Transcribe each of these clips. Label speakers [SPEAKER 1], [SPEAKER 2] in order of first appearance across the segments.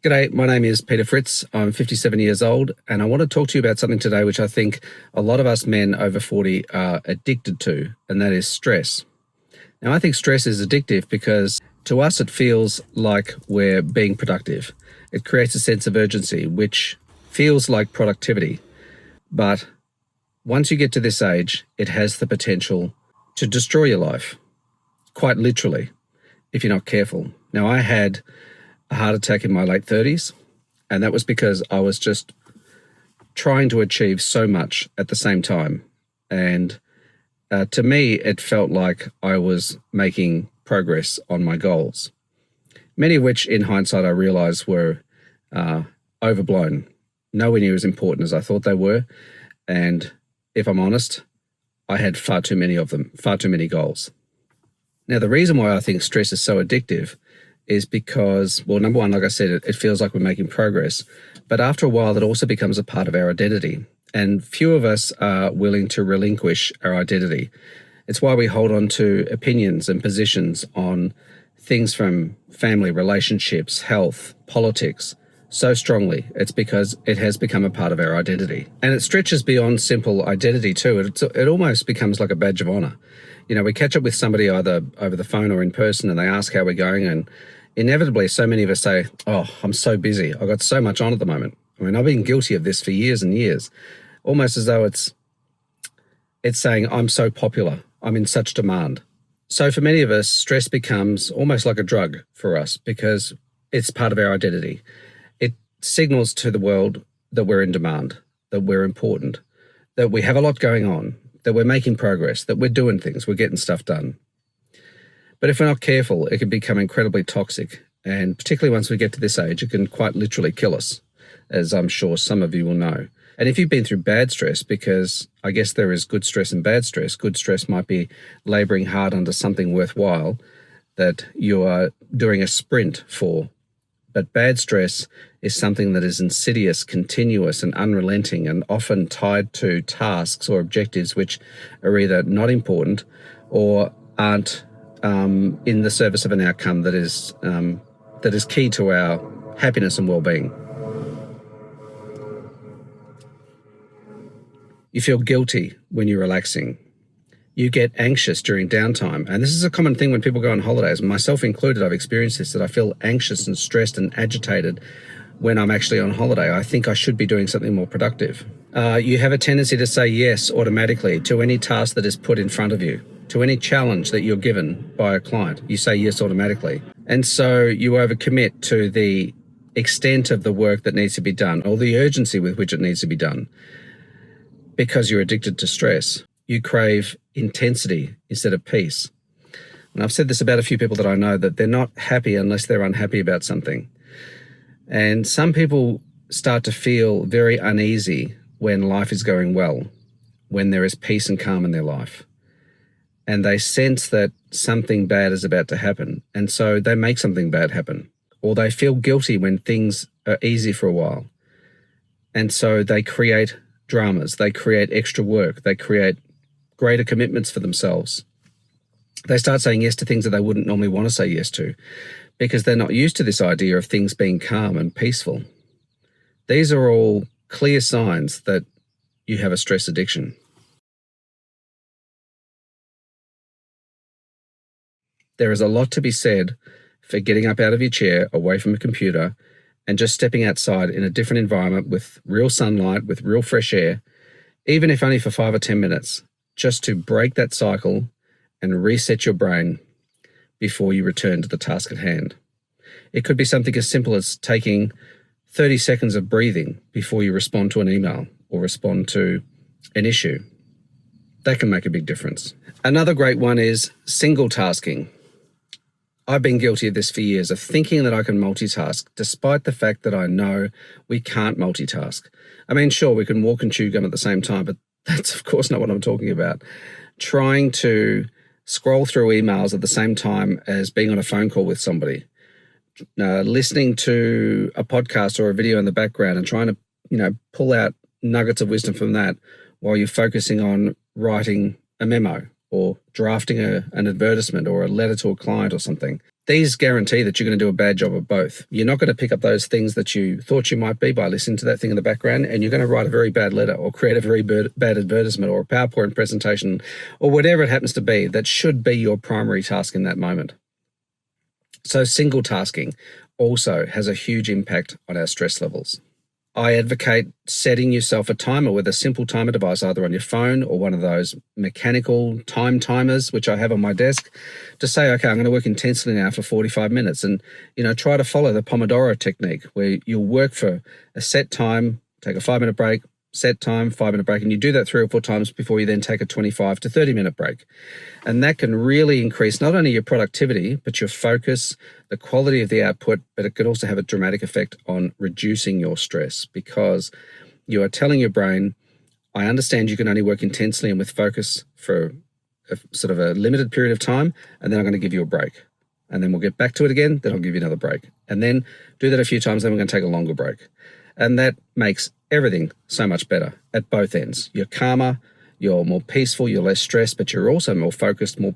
[SPEAKER 1] G'day, my name is Peter Fritz. I'm 57 years old, and I want to talk to you about something today which I think a lot of us men over 40 are addicted to, and that is stress. Now, I think stress is addictive because to us it feels like we're being productive. It creates a sense of urgency, which feels like productivity. But once you get to this age, it has the potential to destroy your life, quite literally, if you're not careful. Now, I had a heart attack in my late 30s, and that was because I was just trying to achieve so much at the same time. And to me, it felt like I was making progress on my goals, many of which in hindsight I realized were overblown, nowhere near as important as I thought they were. And if I'm honest, I had far too many of them, far too many goals. Now, the reason why I think stress is so addictive is because, well, number one, like I said, it feels like we're making progress, but after a while, it also becomes a part of our identity. And few of us are willing to relinquish our identity. It's why we hold on to opinions and positions on things from family, relationships, health, politics so strongly. It's because it has become a part of our identity. And it stretches beyond simple identity too. It almost becomes like a badge of honor. You know, we catch up with somebody either over the phone or in person and they ask how we're going, and inevitably so many of us say, "Oh, I'm so busy. I've got so much on at the moment." I mean, I've been guilty of this for years and years, almost as though it's saying, "I'm so popular. I'm in such demand." So for many of us, stress becomes almost like a drug for us because it's part of our identity. It signals to the world that we're in demand, that we're important, that we have a lot going on, that we're making progress, that we're doing things, we're getting stuff done. But if we're not careful, it can become incredibly toxic. And particularly once we get to this age, it can quite literally kill us, as I'm sure some of you will know. And if you've been through bad stress, because I guess there is good stress and bad stress. Good stress might be laboring hard under something worthwhile that you are doing a sprint for. But bad stress is something that is insidious, continuous, and unrelenting, and often tied to tasks or objectives which are either not important or aren't in the service of an outcome that is key to our happiness and well-being. You feel guilty when you're relaxing. You get anxious during downtime. And this is a common thing when people go on holidays, myself included. I've experienced this, that I feel anxious and stressed and agitated when I'm actually on holiday. I think I should be doing something more productive. You have a tendency to say yes automatically to any task that is put in front of you. To any challenge that you're given by a client, you say yes automatically. And so you overcommit to the extent of the work that needs to be done or the urgency with which it needs to be done. Because you're addicted to stress, you crave intensity instead of peace. And I've said this about a few people that I know, that they're not happy unless they're unhappy about something. And some people start to feel very uneasy when life is going well, when there is peace and calm in their life. And they sense that something bad is about to happen. And so they make something bad happen. Or they feel guilty when things are easy for a while. And so they create dramas. They create extra work. They create greater commitments for themselves. They start saying yes to things that they wouldn't normally want to say yes to because they're not used to this idea of things being calm and peaceful. These are all clear signs that you have a stress addiction. There is a lot to be said for getting up out of your chair, away from a computer, and just stepping outside in a different environment with real sunlight, with real fresh air, even if only for 5 or 10 minutes, just to break that cycle and reset your brain before you return to the task at hand. It could be something as simple as taking 30 seconds of breathing before you respond to an email or respond to an issue. That can make a big difference. Another great one is single tasking. I've been guilty of this for years, of thinking that I can multitask, despite the fact that I know we can't multitask. I mean, sure, we can walk and chew gum at the same time, but that's of course not what I'm talking about. Trying to scroll through emails at the same time as being on a phone call with somebody, listening to a podcast or a video in the background and trying to, pull out nuggets of wisdom from that while you're focusing on writing a memo or drafting an advertisement or a letter to a client or something. these guarantee that you're going to do a bad job of both. You're not going to pick up those things that you thought you might be by listening to that thing in the background, and you're going to write a very bad letter or create a very bad advertisement or a PowerPoint presentation or whatever it happens to be that should be your primary task in that moment. So single tasking also has a huge impact on our stress levels. I advocate setting yourself a timer with a simple timer device, either on your phone or one of those mechanical time timers, which I have on my desk, to say, okay, I'm going to work intensely now for 45 minutes and, try to follow the Pomodoro technique where you'll work for a set time, take a 5-minute break, set time, 5-minute break, and you do that 3 or 4 times before you then take a 25 to 30-minute break. And that can really increase not only your productivity, but your focus, the quality of the output, but it could also have a dramatic effect on reducing your stress, because you are telling your brain, I understand you can only work intensely and with focus for a sort of a limited period of time, and then I'm going to give you a break. And then we'll get back to it again, then I'll give you another break. And then do that a few times, then we're going to take a longer break. And that makes everything so much better at both ends. You're calmer, you're more peaceful, you're less stressed, but you're also more focused, more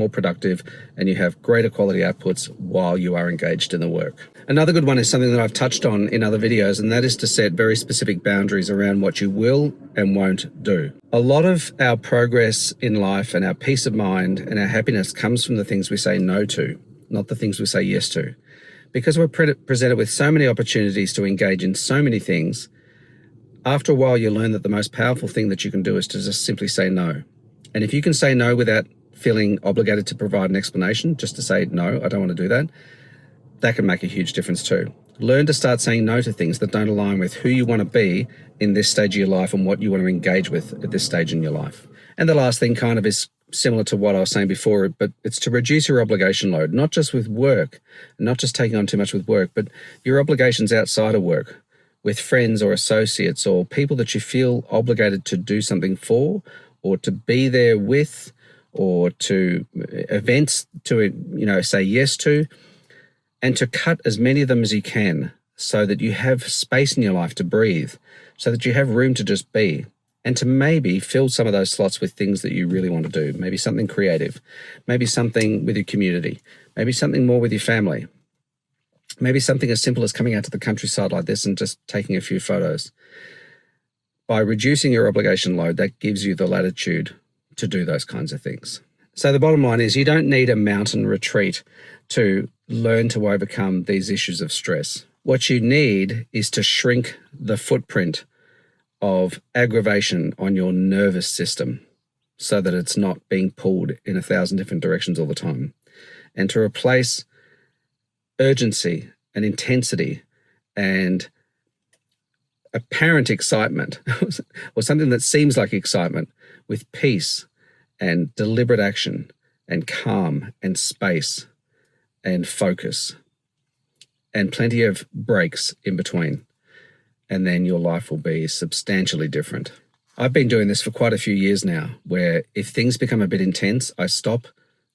[SPEAKER 1] productive, and you have greater quality outputs while you are engaged in the work. Another good one is something that I've touched on in other videos, and that is to set very specific boundaries around what you will and won't do. A lot of our progress in life and our peace of mind and our happiness comes from the things we say no to, not the things we say yes to. Because we're presented with so many opportunities to engage in so many things, after a while you learn that the most powerful thing that you can do is to just simply say no. And if you can say no without feeling obligated to provide an explanation, just to say, no, I don't want to do that, that can make a huge difference too. Learn to start saying no to things that don't align with who you want to be in this stage of your life and what you want to engage with at this stage in your life. And the last thing kind of is similar to what I was saying before, but it's to reduce your obligation load, not just with work, not just taking on too much with work, but your obligations outside of work, with friends or associates or people that you feel obligated to do something for or to be there with or to events to, say yes to, and to cut as many of them as you can so that you have space in your life to breathe, so that you have room to just be. And to maybe fill some of those slots with things that you really want to do. Maybe something creative, maybe something with your community, maybe something more with your family, maybe something as simple as coming out to the countryside like this and just taking a few photos. By reducing your obligation load, that gives you the latitude to do those kinds of things. So the bottom line is you don't need a mountain retreat to learn to overcome these issues of stress. What you need is to shrink the footprint of aggravation on your nervous system so that it's not being pulled in 1,000 different directions all the time, and to replace urgency and intensity and apparent excitement or something that seems like excitement with peace and deliberate action and calm and space and focus and plenty of breaks in between. And then your life will be substantially different. I've been doing this for quite a few years now, where if things become a bit intense, I stop,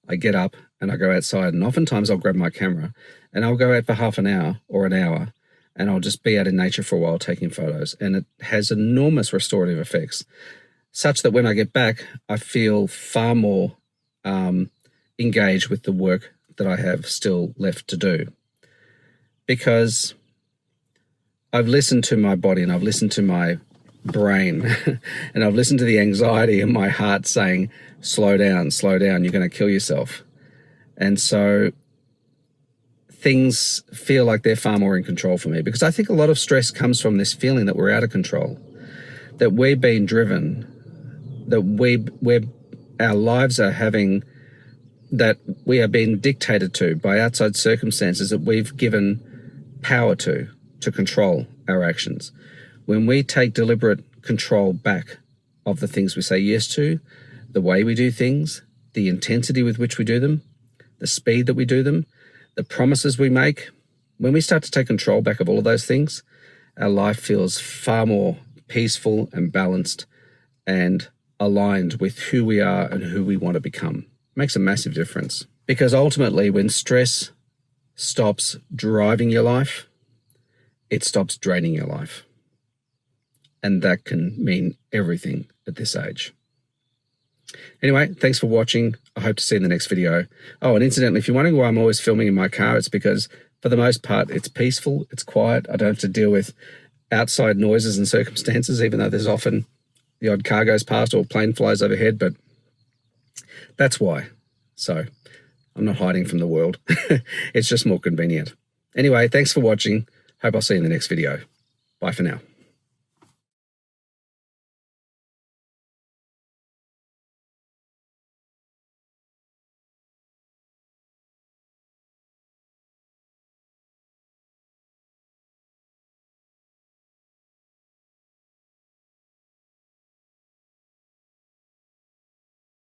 [SPEAKER 1] I get up, and I go outside. And oftentimes I'll grab my camera and I'll go out for half an hour or an hour, and I'll just be out in nature for a while taking photos. And it has enormous restorative effects, such that when I get back, I feel far more engaged with the work that I have still left to do. Because I've listened to my body and I've listened to my brain and I've listened to the anxiety in my heart saying, slow down, you're going to kill yourself. And so things feel like they're far more in control for me, because I think a lot of stress comes from this feeling that we're out of control, that we're being driven, that our lives are having, that we are being dictated to by outside circumstances that we've given power to control our actions. When we take deliberate control back of the things we say yes to, the way we do things, the intensity with which we do them, the speed that we do them, the promises we make, when we start to take control back of all of those things, our life feels far more peaceful and balanced and aligned with who we are and who we want to become. It makes a massive difference. Because ultimately, when stress stops driving your life, it stops draining your life. And that can mean everything at this age. Anyway, thanks for watching. I hope to see you in the next video. Oh, and incidentally, if you're wondering why I'm always filming in my car, it's because for the most part, it's peaceful, it's quiet. I don't have to deal with outside noises and circumstances, even though there's often the odd car goes past or plane flies overhead, but that's why. So I'm not hiding from the world. It's just more convenient. Anyway, thanks for watching. Hope I'll see you in the next video. Bye for now.